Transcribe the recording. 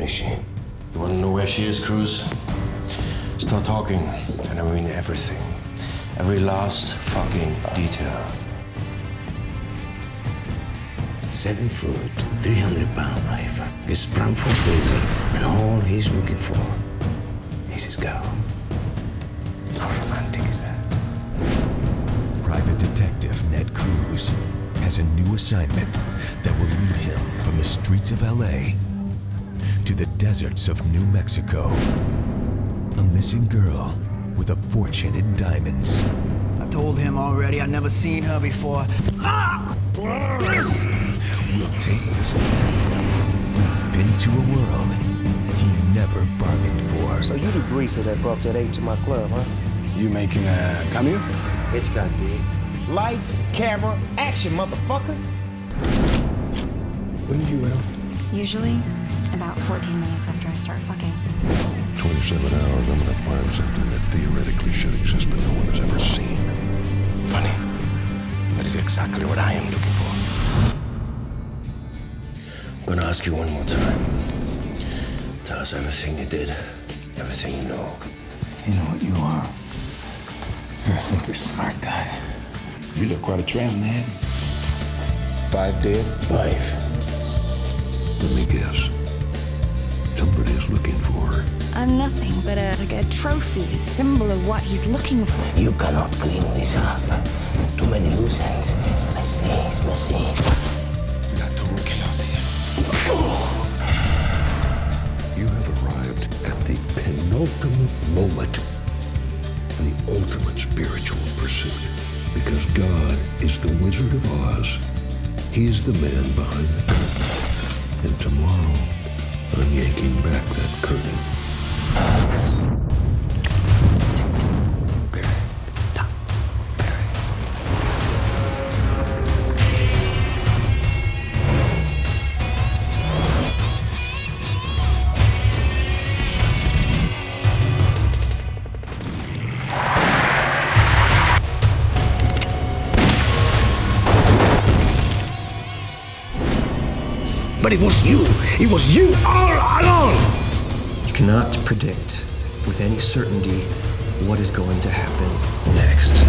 is she? You want to know where she is, Cruz? Start talking, and I mean everything. Every last fucking detail. 7 foot, 300-pound lifer. Is sprung from prison, and all he's looking for is his girl. How romantic is that? Private Detective Ned Cruz has a new assignment that will lead him from the streets of LA to the deserts of New Mexico. A missing girl with a fortune in diamonds. I told him already, I'd never seen her before. Will take this detective deep into a world he never bargained for. So you the greaser that brought that 8 to my club, huh? You making a cameo? Hitchcock did. Lights, camera, action, motherfucker. When did you out? Usually, about 14 minutes after I start fucking. 27 hours, I'm gonna find something that theoretically should exist, but no one has ever seen. Funny. That is exactly what I am looking for. I'm gonna ask you one more time. Tell us everything you did, everything you know. You know what you are? You're a thinker, smart guy. You look quite a tramp, man. 5 dead? 5. Let me guess. Somebody's looking for her. I'm nothing but a trophy, a symbol of what he's looking for. You cannot clean this up. Too many loose ends. It's messy, it's messy. We got total chaos here. You have arrived at the penultimate moment in the ultimate spiritual pursuit. Because God is the Wizard of Oz. He's the man behind the curtain. And tomorrow, I'm yanking back that curtain. But it was you! It was you all along! You cannot predict with any certainty what is going to happen next.